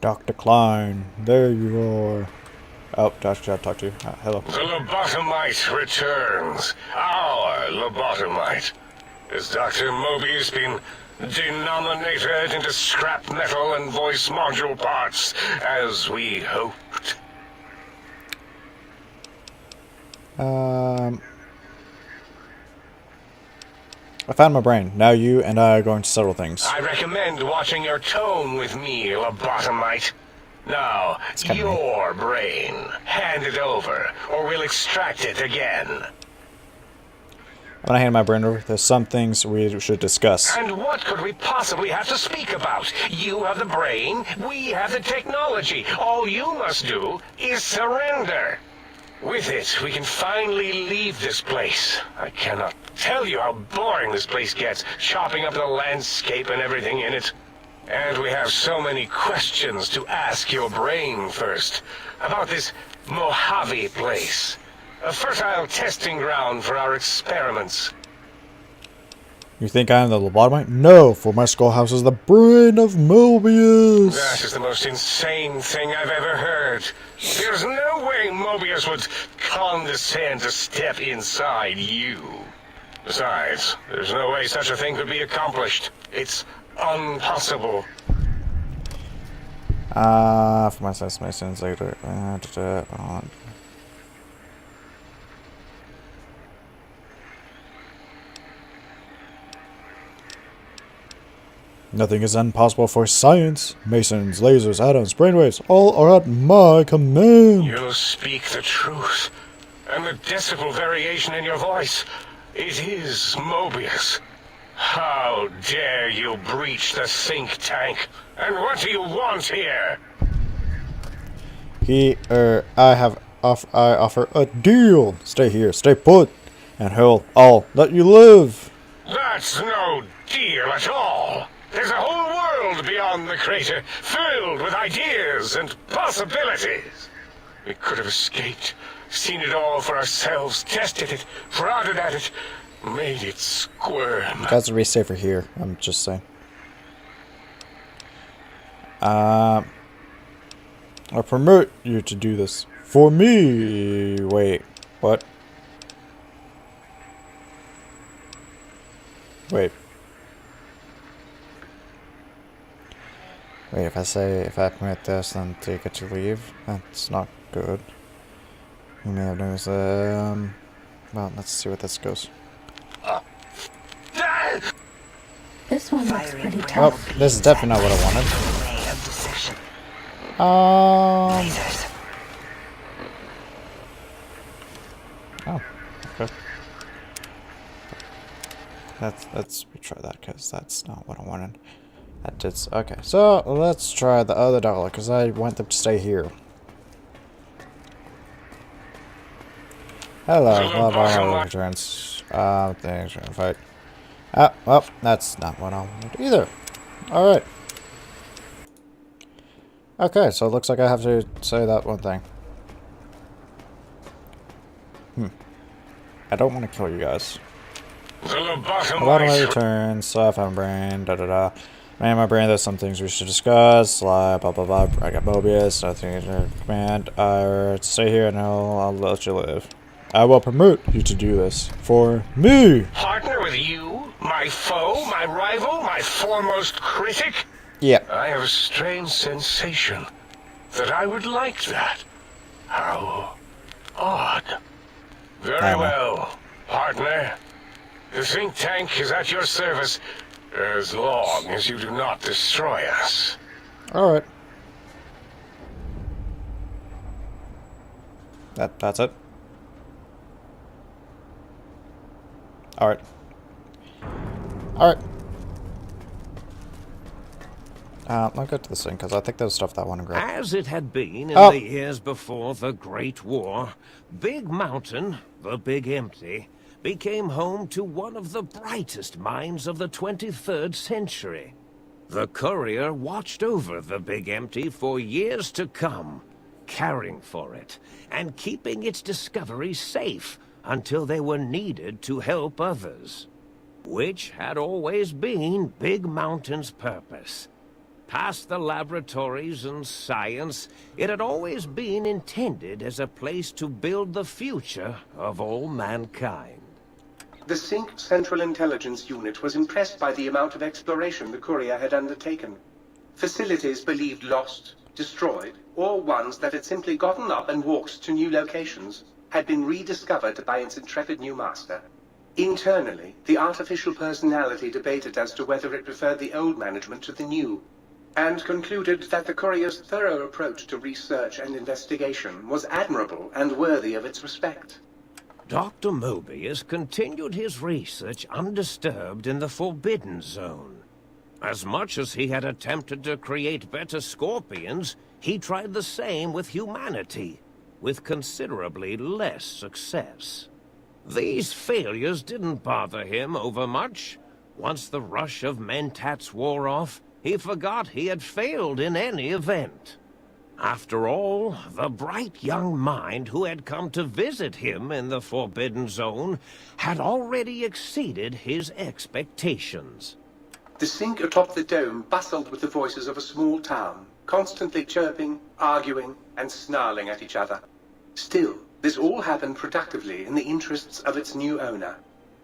Dr. Klein, there you are. Oh, Josh, gotta talk to you. Hello. The lobotomite returns. Our lobotomite. Has Dr. Mobius been denominated into scrap metal and voice module parts, as we hoped? I found my brain. Now you and I are going to settle things. I recommend watching your tone with me, lobotomite. Now, your brain. Hand it over, or we'll extract it again. When I hand my brain over, there's some things we should discuss. And what could we possibly have to speak about? You have the brain, we have the technology. All you must do is surrender. With it, we can finally leave this place. I cannot tell you how boring this place gets, chopping up the landscape and everything in it. And we have so many questions to ask your brain first. About this Mojave place. A fertile testing ground for our experiments. You think I am the lobotomite? No, for my skullhouse is the brain of Mobius. That is the most insane thing I've ever heard. There's no way Mobius would condescend to step inside you. Besides, there's no way such a thing could be accomplished. It's impossible. For my sense later. Nothing is impossible for science. Masons, lasers, atoms, brainwaves, all are at my command. You speak the truth. And the decibel variation in your voice, it is Mobius. How dare you breach the think tank? And what do you want here? I offer a deal. Stay here, stay put, and I'll let you live. That's no deal at all. There's a whole world beyond the crater, filled with ideas and possibilities. We could have escaped, seen it all for ourselves, tested it, prodded at it, made it squirm. You guys would be safer here, I'm just saying. I permit you to do this. For me. Wait, what? Wait, if I permit this, then they get to leave. That's not good. You may have noticed, well, let's see what this goes. This one looks pretty tough. Oh, this is definitely not what I wanted. Oh, okay. Let's retry that, because that's not what I wanted. Okay, so let's try the other dollar, because I want them to stay here. Hello, returns. Thanks for the fight. Well, that's not what I wanted either. Alright. Okay, so it looks like I have to say that one thing. I don't want to kill you guys. Lobotomite returns, I found brain, Man, my brain, there's some things we should discuss, blah blah blah. I got Mobius, nothing to command. Stay here and I'll let you live. I will permit you to do this for me. Partner with you? My foe? My rival? My foremost critic? Yeah. I have a strange sensation that I would like that. How odd. Very well, partner. The think tank is at your service as long as you do not destroy us. Alright. That's it. Alright. Alright. I'll go to this thing, because I think there's stuff that I want to grab. As it had been in the years before the Great War, Big Mountain, the Big Empty, became home to one of the brightest minds of the 23rd century. The Courier watched over the Big Empty for years to come, caring for it, and keeping its discoveries safe until they were needed to help others. Which had always been Big Mountain's purpose. Past the laboratories and science, it had always been intended as a place to build the future of all mankind. The Sync Central Intelligence Unit was impressed by the amount of exploration the courier had undertaken. Facilities believed lost, destroyed, or ones that had simply gotten up and walked to new locations had been rediscovered by its intrepid new master. Internally, the artificial personality debated as to whether it preferred the old management to the new, and concluded that the courier's thorough approach to research and investigation was admirable and worthy of its respect. Dr. Mobius continued his research undisturbed in the Forbidden Zone. As much as he had attempted to create better scorpions, he tried the same with humanity, with considerably less success. These failures didn't bother him overmuch. Once the rush of mentats wore off, he forgot he had failed in any event. After all, the bright young mind who had come to visit him in the Forbidden Zone had already exceeded his expectations. The Sync atop the dome bustled with the voices of a small town, constantly chirping, arguing, and snarling at each other. Still, this all happened productively in the interests of its new owner.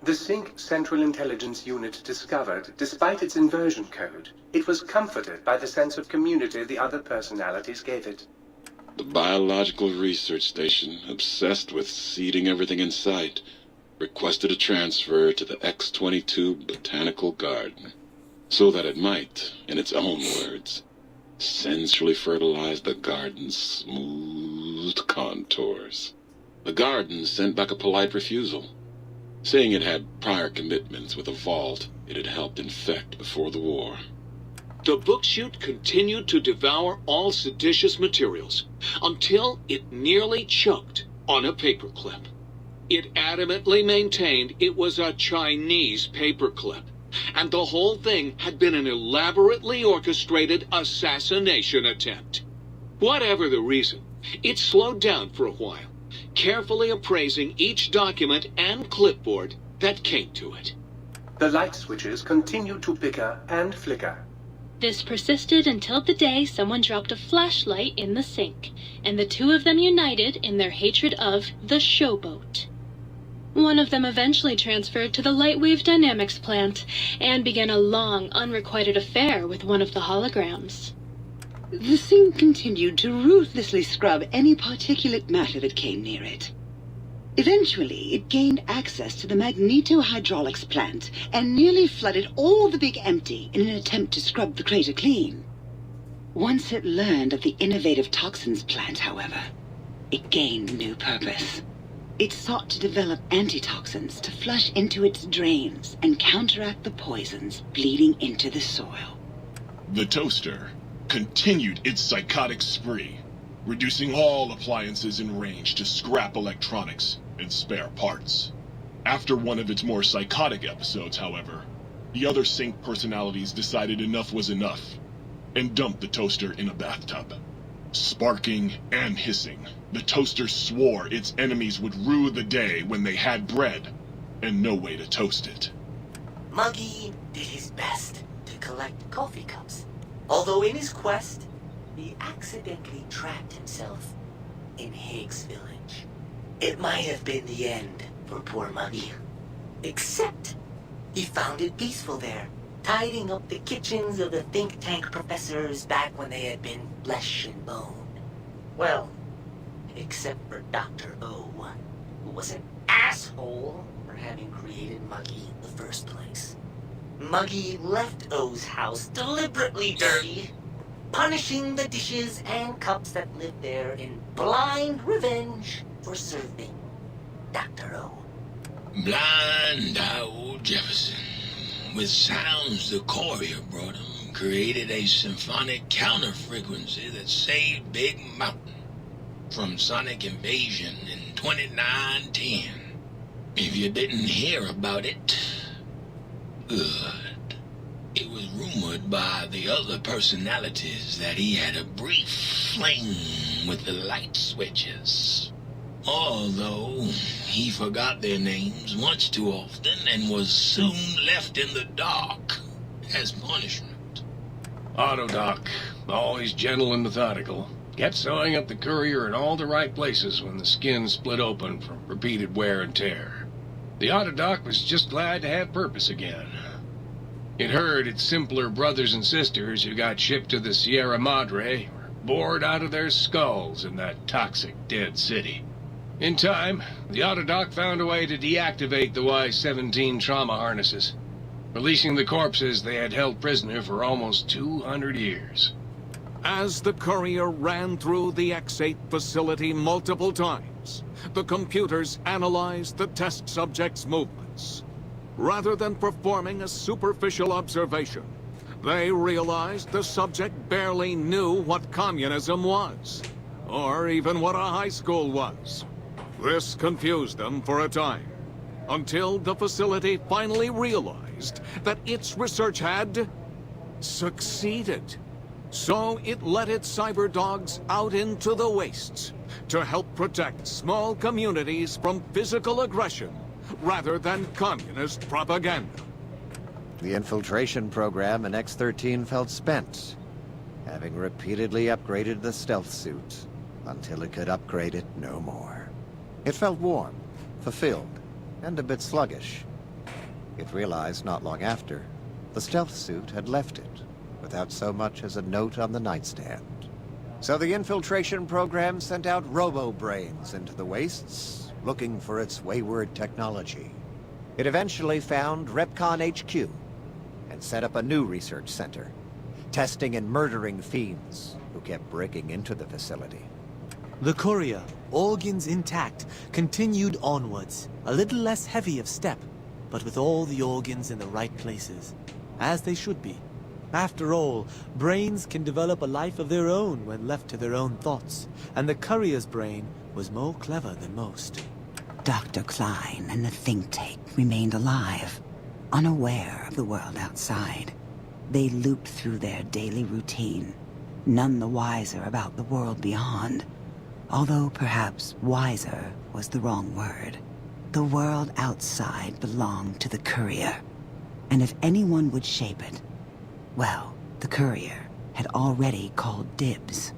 The Sync Central Intelligence Unit discovered, despite its inversion code, it was comforted by the sense of community the other personalities gave it. The Biological Research Station, obsessed with seeding everything in sight, requested a transfer to the X-22 Botanical Garden, so that it might, in its own words, sensually fertilize the garden's smooth contours. The garden sent back a polite refusal, saying it had prior commitments with a vault it had helped infect before the war. The book-chute continued to devour all seditious materials until it nearly choked on a paperclip. It adamantly maintained it was a Chinese paperclip, and the whole thing had been an elaborately orchestrated assassination attempt. Whatever the reason, it slowed down for a while, carefully appraising each document and clipboard that came to it. The light switches continued to bicker and flicker. This persisted until the day someone dropped a flashlight in the sink, and the two of them united in their hatred of the Showboat. One of them eventually transferred to the Lightwave Dynamics plant, and began a long, unrequited affair with one of the holograms. The Sync continued to ruthlessly scrub any particulate matter that came near it. Eventually, it gained access to the magnetohydraulics plant and nearly flooded all the Big Empty in an attempt to scrub the crater clean. Once it learned of the innovative toxins plant, however, it gained new purpose. It sought to develop antitoxins to flush into its drains and counteract the poisons bleeding into the soil. The toaster continued its psychotic spree, reducing all appliances in range to scrap electronics and spare parts. After one of its more psychotic episodes, however, the other Sync personalities decided enough was enough and dumped the toaster in a bathtub. Sparking and hissing, the toaster swore its enemies would rue the day when they had bread and no way to toast it. Muggy did his best to collect coffee cups, although in his quest, he accidentally trapped himself in Higgs Village. It might have been the end for poor Muggy. Except, he found it peaceful there, tidying up the kitchens of the think tank professors back when they had been flesh and bone. Well, except for Dr. O, who was an asshole for having created Muggy in the first place. Muggy left O's house deliberately dirty, punishing the dishes and cups that lived there in blind revenge for serving Dr. O. Blind old Jefferson, with sounds the courier brought him, created a symphonic counter-frequency that saved Big Mountain from sonic invasion in 2910. If you didn't hear about it, good. It was rumored by the other personalities that he had a brief fling with the light switches. Although he forgot their names much too often and was soon left in the dark as punishment. Autodoc, always gentle and methodical, kept sewing up the courier in all the right places when the skin split open from repeated wear and tear. The Autodoc was just glad to have purpose again. It heard its simpler brothers and sisters who got shipped to the Sierra Madre were bored out of their skulls in that toxic dead city. In time, the Autodoc found a way to deactivate the Y-17 trauma harnesses, releasing the corpses they had held prisoner for almost 200 years. As the courier ran through the X-8 facility multiple times, the computers analyzed the test subject's movements. Rather than performing a superficial observation, they realized the subject barely knew what communism was, or even what a high school was. This confused them for a time, until the facility finally realized that its research had succeeded. So it let its cyber dogs out into the wastes to help protect small communities from physical aggression rather than communist propaganda. The infiltration program in X-13 felt spent, having repeatedly upgraded the stealth suit until it could upgrade it no more. It felt warm, fulfilled, and a bit sluggish. It realized not long after, the stealth suit had left it, without so much as a note on the nightstand. So the infiltration program sent out robo-brains into the wastes, looking for its wayward technology. It eventually found Repcon HQ, and set up a new research center, testing and murdering fiends who kept breaking into the facility. The courier, organs intact, continued onwards, a little less heavy of step, but with all the organs in the right places, as they should be. After all, brains can develop a life of their own when left to their own thoughts, and the courier's brain was more clever than most. Dr. Klein and the think tank remained alive, unaware of the world outside. They looped through their daily routine, none the wiser about the world beyond. Although perhaps wiser was the wrong word. The world outside belonged to the courier, and if anyone would shape it, well, the courier had already called dibs.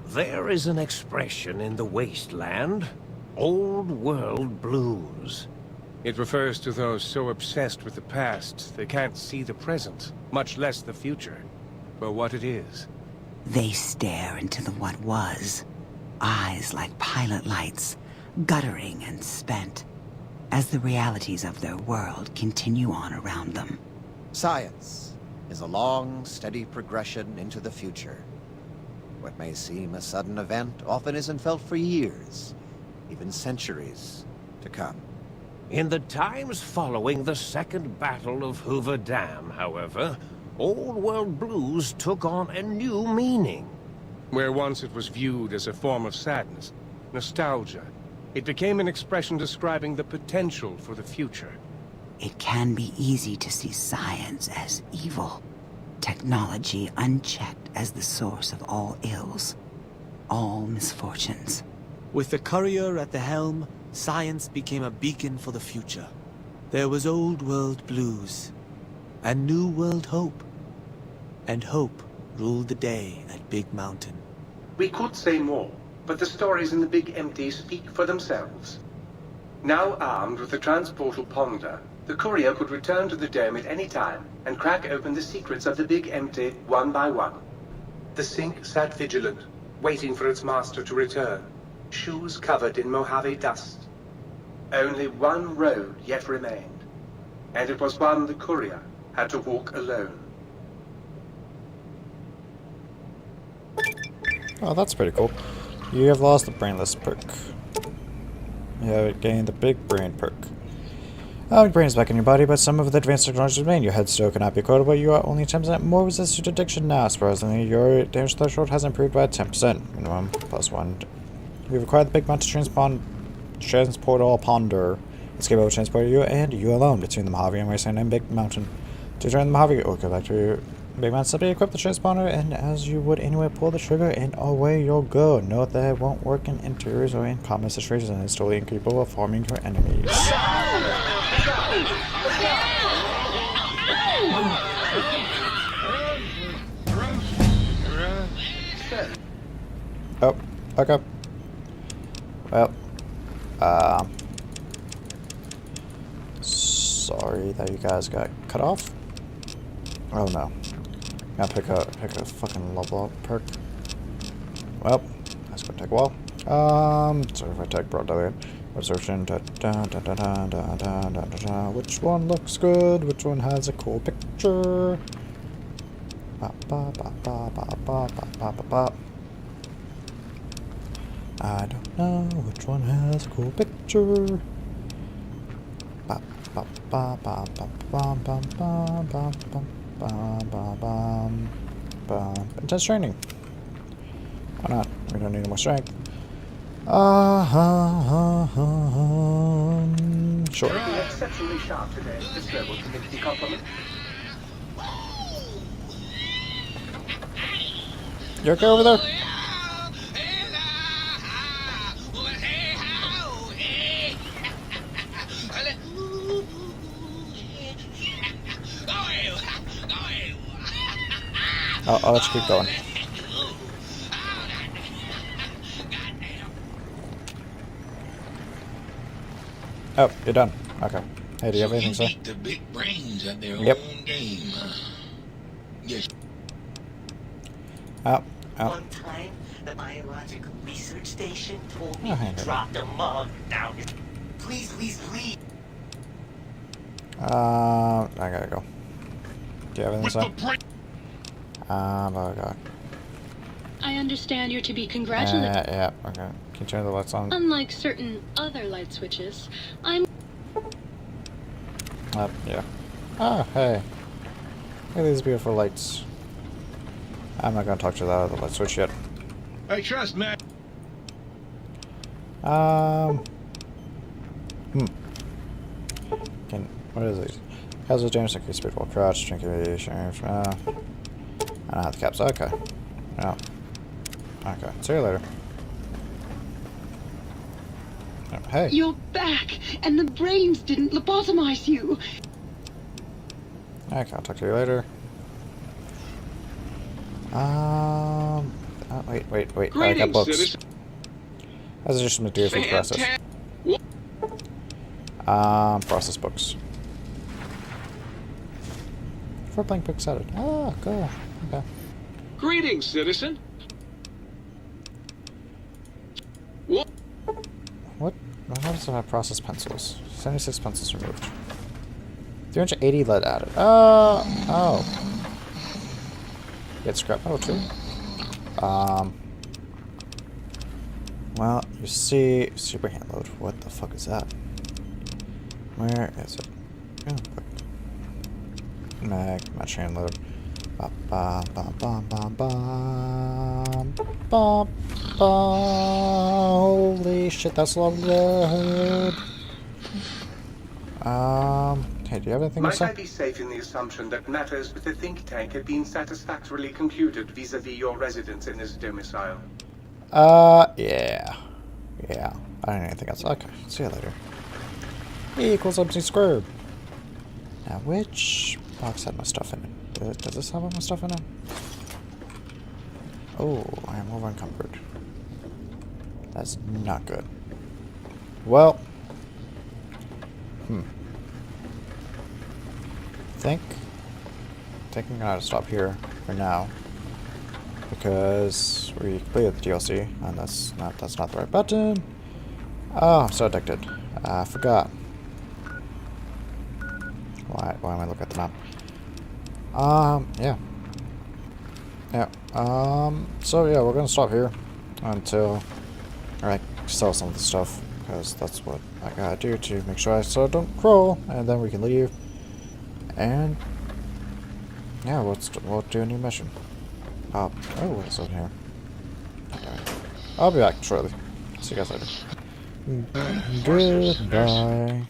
There is an expression in the wasteland, old world blues. It refers to those so obsessed with the past they can't see the present, much less the future, for what it is. They stare into the what was, eyes like pilot lights, guttering and spent, as the realities of their world continue on around them. Science is a long, steady progression into the future. What may seem a sudden event often isn't felt for years, even centuries to come. In the times following the Second Battle of Hoover Dam, however, Old World Blues took on a new meaning. Where once it was viewed as a form of sadness, nostalgia, it became an expression describing the potential for the future. It can be easy to see science as evil, technology unchecked as the source of all ills, all misfortunes. With the courier at the helm, science became a beacon for the future. There was old world blues, and new world hope. And hope ruled the day at Big Mountain. We could say more, but the stories in the Big Empty speak for themselves. Now armed with the transportal Ponder, the courier could return to the dome at any time and crack open the secrets of the Big Empty one by one. The sink sat vigilant, waiting for its master to return, shoes covered in Mojave dust. Only one road yet remained, and it was one the courier had to walk alone. Oh, that's pretty cool. You have lost the brainless perk. You have gained the big brain perk. Big brain is back in your body, but some of the advanced technologies remain. Your head still cannot be quotable, but you are only 10% more resistant to addiction now. Surprisingly, your damage threshold has improved by 10%. Minimum +1. We've acquired the Big Mountain Transportal Ponder. It's capable of transporting you and you alone between the Mojave and Wasteland and Big Mountain. To join the Mojave, or go back to your Big Mountain, simply equip the transponder, and as you would anyway, pull the trigger and away you'll go. Note that it won't work in interiors or in combat situations, and it's totally incapable of harming your enemies. Oh, okay. Well, sorry that you guys got cut off. Oh no. Gotta pick a fucking level up perk. Well, that's gonna take a while. So if I take broad delete, absorption, which one looks good? Which one has a cool picture? Ba ba ba ba ba ba ba ba ba. I don't know which one has a cool picture. Ba ba ba ba ba ba ba ba ba ba ba ba. Intense training. Why not? We don't need more strength. Sure. You're looking exceptionally sharp today. This level community compliment. You okay over there? I'll let you keep going. Oh, you're done. Okay. Hey, do you have anything to say? The big brains at their Yep. own game. Yes. Oh. One time, the biological research station told me Oh, he hang on. dropped a mug down his... Please, please, please. I gotta go. Do you have anything to say? Oh god. I understand you're to be congratulated. Yeah, okay. Can you turn the lights on? Unlike certain other light switches, I'm... Yeah. Oh, hey. Look at these beautiful lights. I'm not gonna talk to that other light switch yet. I trust Matt. What is these? Casual damage, increase speed while crouched, drink radiation. I don't have the caps. Okay. Oh. Okay. See you later. Oh, hey. You're back, and the brains didn't lobotomize you. Okay, I'll talk to you later. Wait. I got books. Citizen. That's just material for process. Process books. For blank books added. Ah, cool. Okay. Greetings, citizen. What? How does it have process pencils? 76 pencils removed. 380 lead added. Oh. Get scrap metal too. Well, you see, super hand load. What the fuck is that? Where is it? Oh, match hand load. Holy shit, that's a long load. Hey, do you have anything to Might say? I be safe in the assumption that matters with the think tank have been satisfactorily concluded vis-a-vis your residence in this domicile? Yeah. I don't need anything else. Okay, see you later. E equals empty squared. Now, which box had my stuff in it? Does this have all my stuff in it? Oh, I am over encumbered. That's not good. Well. Thinking I ought to stop here for now. Because we completed the DLC, and that's not the right button. Oh, I'm so addicted. I forgot. Why am I looking at the map? So yeah, we're gonna stop here until I sell some of the stuff, because that's what I gotta do to make sure I don't crawl, and then we can leave. And yeah, we'll do a new mission. Oh, what's in here? I'll be back shortly. See you guys later. Goodbye.